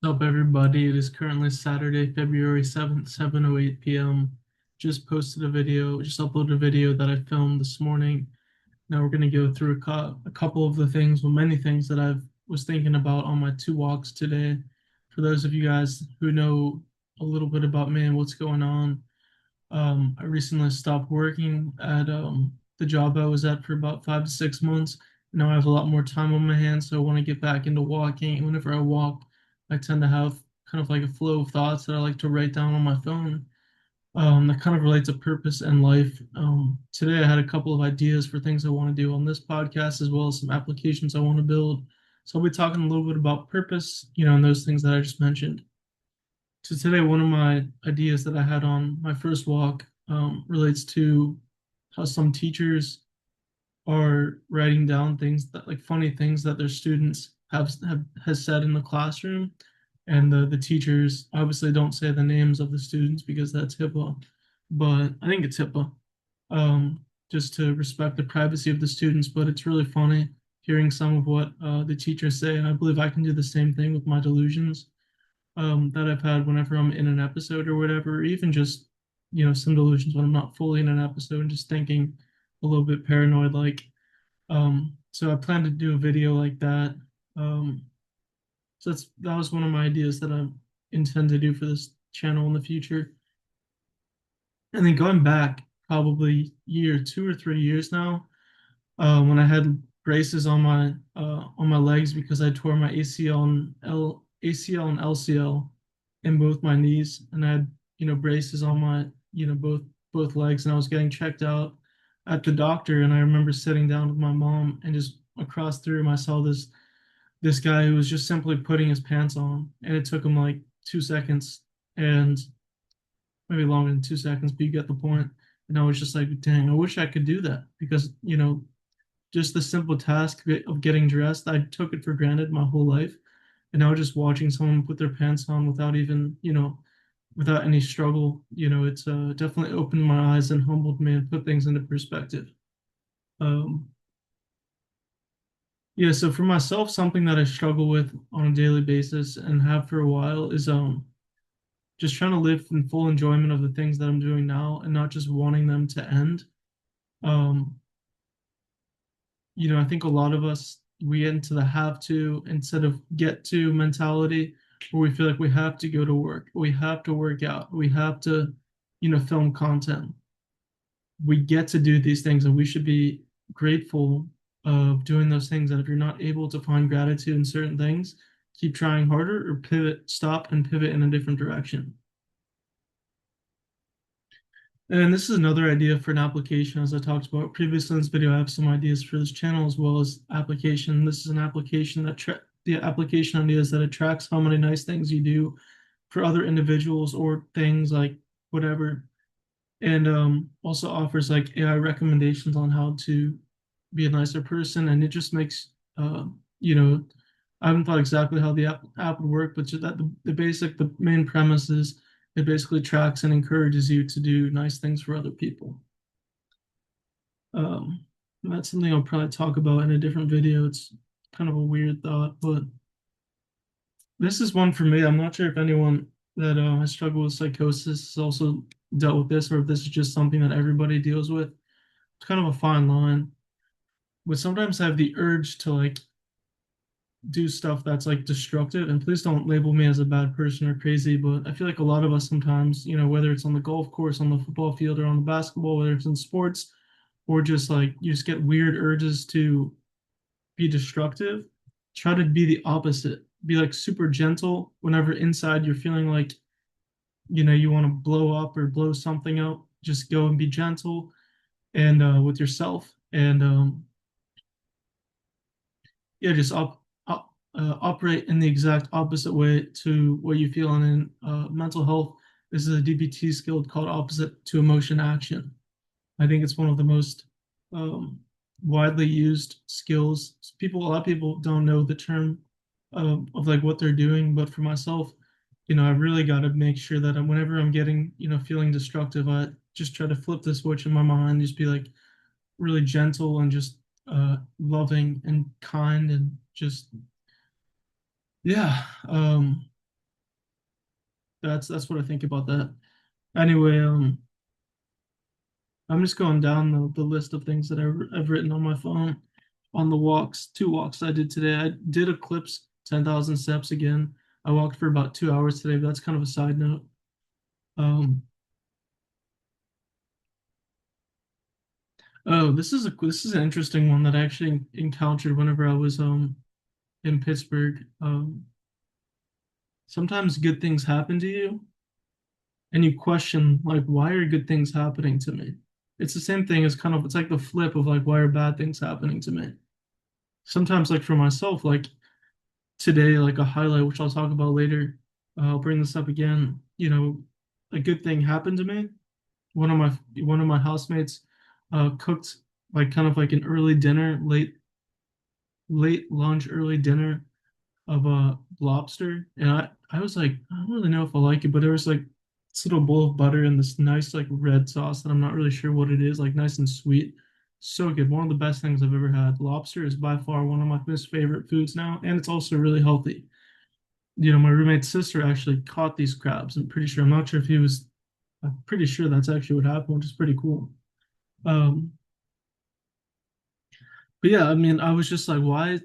What's up, everybody? It is currently Saturday, February 7th, 7:08 p.m. Just posted a video, just uploaded a video that I filmed this morning. Now we're going to go through a couple of the things, well, many things that I was thinking about on my two walks today. For those of you guys who know a little bit about me and what's going on, I recently stopped working at the job I was at for about 5 to 6 months. Now I have a lot more time on my hands, so I want to get back into walking. And whenever I walk, I tend to have kind of like a flow of thoughts that I like to write down on my phone. That kind of relates to purpose and life. Today I had a couple of ideas for things I want to do on this podcast, as well as some applications I want to build. So I'll be talking a little bit about purpose, and those things that I just mentioned. So today, one of my ideas that I had on my first walk relates to how some teachers are writing down things that, like, funny things that their students have has said in the classroom, and the teachers obviously don't say the names of the students because that's HIPAA, but I think it's HIPAA, just to respect the privacy of the students. But it's really funny hearing some of what the teachers say, and I believe I can do the same thing with my delusions that I've had whenever I'm in an episode or whatever, or even just, some delusions when I'm not fully in an episode and just thinking a little bit paranoid. So I plan to do a video like that. Um, so that was one of my ideas that I intend to do for this channel in the future. And then going back probably year 2 or 3 years now, when I had braces on my legs because I tore my ACL and LCL in both my knees, and I had braces on my both legs, and I was getting checked out at the doctor, and I remember sitting down with my mom, and just across the room I saw this guy who was just simply putting his pants on, and it took him like 2 seconds, and maybe longer than 2 seconds, but you get the point. And I was just like, dang, I wish I could do that because just the simple task of getting dressed, I took it for granted my whole life. And now just watching someone put their pants on without even, without any struggle, it's definitely opened my eyes and humbled me and put things into perspective. Um, yeah, so for myself, something that I struggle with on a daily basis and have for a while is just trying to live in full enjoyment of the things that I'm doing now and not just wanting them to end. Um, I think a lot of us, we get into the have to instead of get to mentality, where we feel like we have to go to work, we have to work out, we have to, film content. We get to do these things, and we should be grateful of doing those things. And if you're not able to find gratitude in certain things, keep trying harder or pivot, stop and pivot in a different direction. And this is another idea for an application. As I talked about previously in this video, I have some ideas for this channel as well as application. This is an application the application idea is that it tracks how many nice things you do for other individuals or things, like whatever, and also offers like AI recommendations on how to be a nicer person. And it just makes, you know, I haven't thought exactly how the app would work, but just that the main premise is it basically tracks and encourages you to do nice things for other people. Um, that's something I'll probably talk about in a different video. It's kind of a weird thought, but this is one for me. I'm not sure if anyone that has struggled with psychosis has also dealt with this, or if this is just something that everybody deals with. It's kind of a fine line, but sometimes I have the urge to like do stuff that's like destructive. And please don't label me as a bad person or crazy, but I feel like a lot of us sometimes, whether it's on the golf course, on the football field, or on the basketball, whether it's in sports, or just like you just get weird urges to be destructive. Try to be the opposite. Be like super gentle whenever inside you're feeling like, you want to blow up or blow something up. Just go and be gentle and with yourself, and yeah, just operate in the exact opposite way to what you feel. And in mental health, this is a DBT skill called opposite to emotion action. I think it's one of the most um, widely used skills. A lot of people don't know the term of like what they're doing, but for myself, I really got to make sure that whenever I'm getting, feeling destructive, I just try to flip the switch in my mind, just be like really gentle and just loving and kind and just, yeah. That's what I think about that. Anyway, I'm just going down the list of things that I've written on my phone on the walks, 2 walks I did today. I did eclipse 10,000 steps again. I walked for about 2 hours today, but that's kind of a side note. Um, oh, this is an interesting one that I actually encountered whenever I was in Pittsburgh. Sometimes good things happen to you, and you question like, why are good things happening to me? It's the same thing as kind of it's like the flip of like, why are bad things happening to me? Sometimes like for myself, like today, like a highlight, which I'll talk about later. I'll bring this up again. You know, a good thing happened to me. One of my housemates cooked like kind of like an early dinner, late lunch, early dinner of a lobster, and I was like, I don't really know if I like it, but there was like this little bowl of butter and this nice like red sauce that I'm not really sure what it is, like nice and sweet. So good. One of the best things I've ever had. Lobster is by far one of my most favorite foods now, and it's also really healthy. You know, my roommate's sister actually caught these crabs. I'm not sure if he was, I'm pretty sure that's actually what happened, which is pretty cool. Um, but yeah, I mean, I was just like, why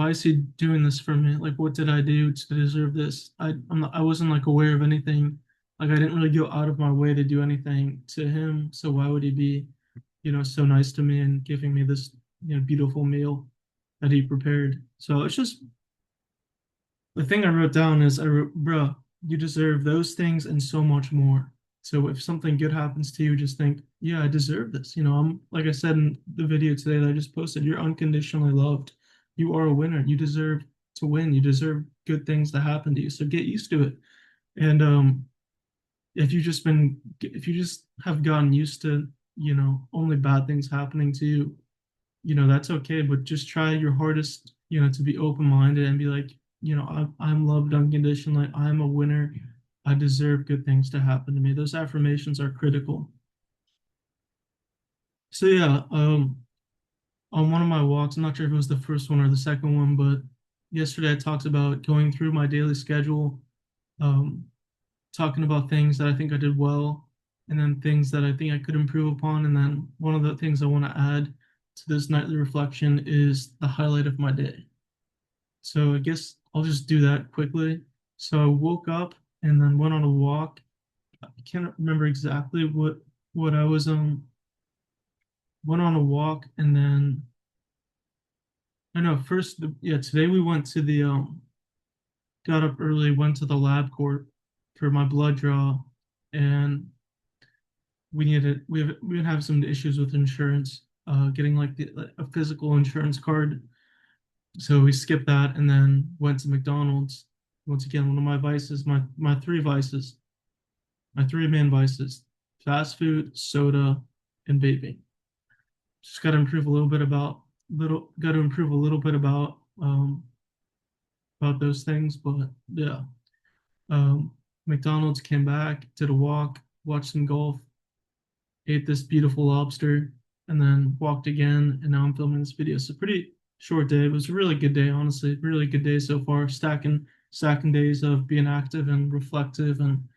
is he doing this for me? Like, what did I do to deserve this? I wasn't like aware of anything. Like, I didn't really go out of my way to do anything to him. So why would he be, so nice to me and giving me this, beautiful meal that he prepared? So it's just the thing I wrote down is I wrote, bruh, you deserve those things and so much more. So if something good happens to you, just think, yeah, I deserve this. I'm like I said in the video today that I just posted, you're unconditionally loved. You are a winner. You deserve to win. You deserve good things to happen to you. So get used to it. And if you just have gotten used to, only bad things happening to you, that's okay, but just try your hardest, to be open-minded and be like, I'm loved unconditionally. I'm a winner. I deserve good things to happen to me. Those affirmations are critical. So yeah, on one of my walks, I'm not sure if it was the first one or the second one, but yesterday I talked about going through my daily schedule, um, talking about things that I think I did well, and then things that I think I could improve upon. And then one of the things I want to add to this nightly reflection is the highlight of my day. So I guess I'll just do that quickly. So I woke up and then went on a walk. I can't remember exactly what I was went on a walk and then I know first yeah, today we went to the got up early, went to the LabCorp for my blood draw, and we would have some issues with insurance, getting like a physical insurance card. So we skipped that and then went to McDonald's. Once again, one of my vices, my three vices, my three main vices: fast food, soda, and vaping. Just got to improve a little bit about those things. But yeah, um, McDonald's, came back, did a walk, watched some golf, ate this beautiful lobster, and then walked again. And now I'm filming this video. So pretty short day. It was a really good day, honestly. Really good day so far. Stacking days of being active and reflective and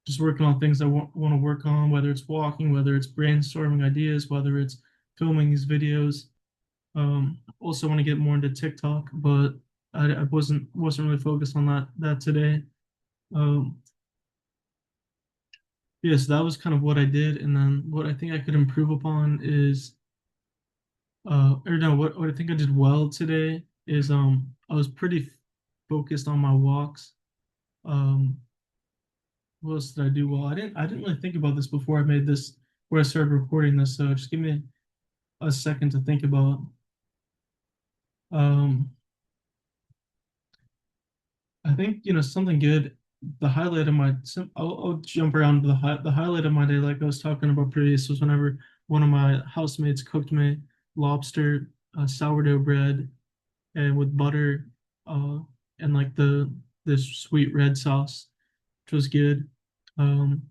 just working on things I want to work on, whether it's walking, whether it's brainstorming ideas, whether it's filming these videos. Also want to get more into TikTok, but I wasn't really focused on that today. Um, yeah, so that was kind of what I did, and then what I think I could improve upon is, or no, what I think I did well today is, I was pretty focused on my walks. Um, what else did I do well? I didn't really think about this before I made this, where I started recording this. So just give me a second to think about. Um, I think something good. The highlight of my, I'll jump around to the highlight of my day, like I was talking about previous, was whenever one of my housemates cooked me lobster, sourdough bread, and with butter, uh, and like this sweet red sauce, which was good. Um,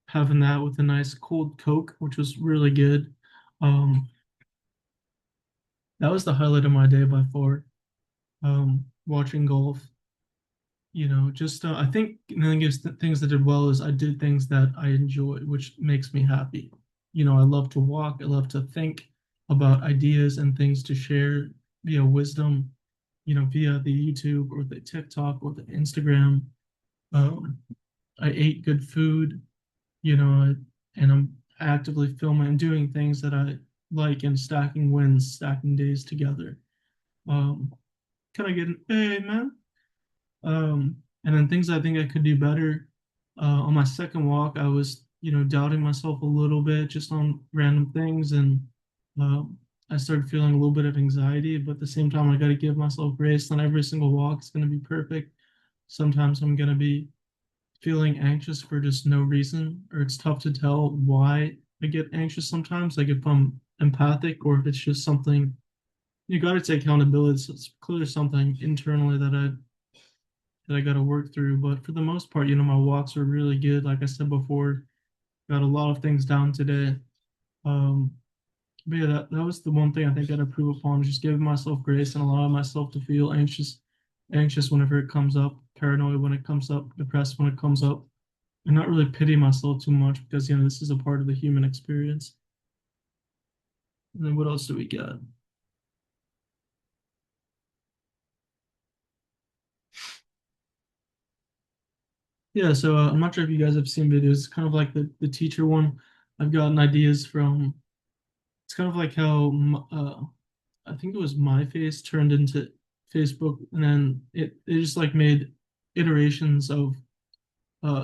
Having that with a nice cold Coke, which was really good. Um, that was the highlight of my day by far. Watching golf. just I think the thing is things that did well is I did things that I enjoy, which makes me happy. I love to walk, I love to think about ideas and things to share via wisdom, via the YouTube or the TikTok or the Instagram. Um, I ate good food, and I'm actively filming and doing things that I like and stacking wins, stacking days together. Um, can I get an A, man? And then things I think I could do better. On my second walk, I was, doubting myself a little bit just on random things, and um, I started feeling a little bit of anxiety. But at the same time, I got to give myself grace. Not every single walk is going to be perfect. Sometimes I'm going to be feeling anxious for just no reason, or it's tough to tell why I get anxious sometimes, like if I'm empathic or if it's just something you got to take accountability. So it's clearly something internally that I got to work through. But for the most part, my walks were really good. Like I said before, got a lot of things down today. Um, but yeah, that was the one thing I think I'd improve upon, just giving myself grace and allowing myself to feel anxious whenever it comes up, paranoid when it comes up, depressed when it comes up, and not really pity myself too much because this is a part of the human experience. And then what else do we got? Yeah, so I'm not sure if you guys have seen videos. It's kind of like the teacher one. I've gotten ideas from. It's kind of like how I think it was My Face turned into Facebook, and then it just like made iterations of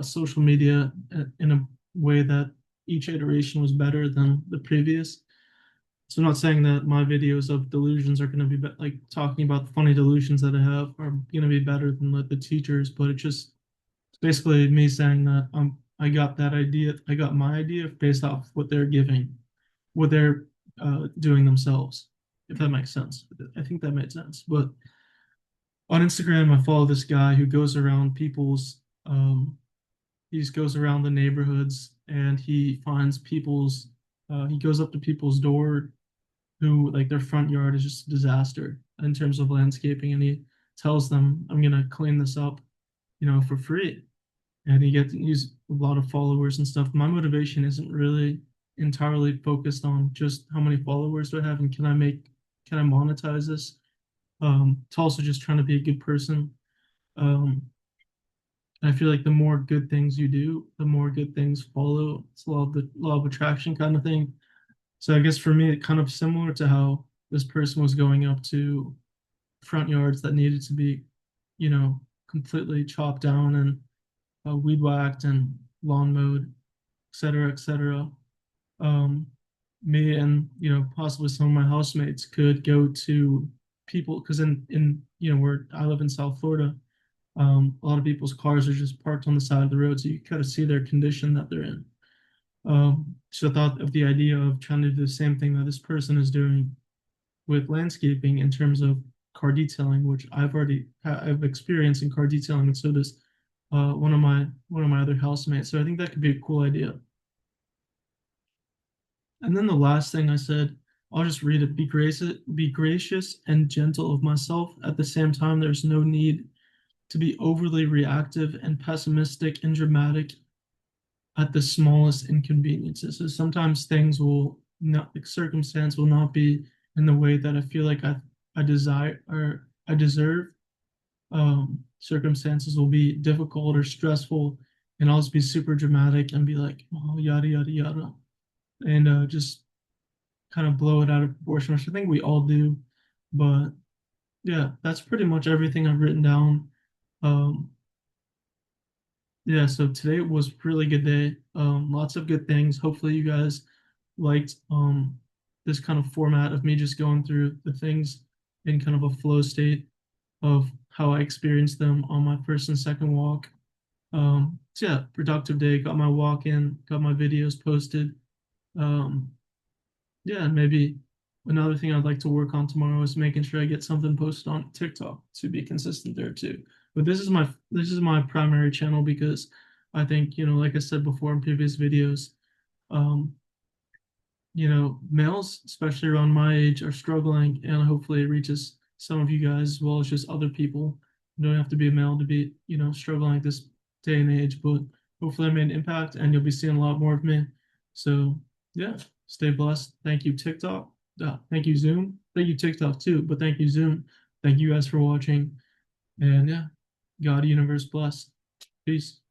social media in a way that each iteration was better than the previous. So I'm not saying that my videos of delusions are going to be like talking about the funny delusions that I have are going to be better than like the teachers, but it's basically me saying that I got that idea, I got my idea based off what they're giving, what they're doing themselves, if that makes sense. I think that made sense. But on Instagram, I follow this guy who goes around he just goes around the neighborhoods and he finds he goes up to people's door who like their front yard is just a disaster in terms of landscaping, and he tells them, "I'm gonna clean this up, for free." And he's a lot of followers and stuff. My motivation isn't really entirely focused on just how many followers do I have and can I monetize this. It's also just trying to be a good person. Um, I feel like the more good things you do, the more good things follow. It's the law of attraction kind of thing. So I guess for me, it kind of similar to how this person was going up to front yards that needed to be, completely chopped down and weed whacked and lawn mowed, et cetera, et cetera. Um, Me and possibly some of my housemates could go to people because in where I live in South Florida, a lot of people's cars are just parked on the side of the road, so you kind of see their condition that they're in. So I thought of the idea of trying to do the same thing that this person is doing with landscaping in terms of car detailing, which I've experienced in car detailing, and so does one of my other housemates. So I think that could be a cool idea. And then the last thing I said, I'll just read it. Be gracious and gentle of myself. At the same time, there's no need to be overly reactive and pessimistic and dramatic at the smallest inconveniences. So sometimes things will not, like circumstance will not be in the way that I feel like I desire or I deserve. Circumstances will be difficult or stressful, and I'll just be super dramatic and be like, oh, yada, yada, yada, and just kind of blow it out of proportion, which I think we all do. But yeah, that's pretty much everything I've written down. Um, yeah, so today was a really good day. Lots of good things. Hopefully, you guys liked this kind of format of me just going through the things in kind of a flow state of how I experienced them on my first and second walk. So yeah, productive day. Got my walk in, got my videos posted. Um, yeah, and maybe another thing I'd like to work on tomorrow is making sure I get something posted on TikTok to be consistent there too. But this is my primary channel because I think, like I said before in previous videos, um, males, especially around my age, are struggling, and hopefully it reaches some of you guys as well as just other people. You don't have to be a male to be, struggling like this day and age, but hopefully I made an impact and you'll be seeing a lot more of me. So yeah, stay blessed. Thank you, TikTok. Thank you, Zoom. Thank you, TikTok too, but thank you, Zoom. Thank you guys for watching. And yeah, God, universe bless. Peace.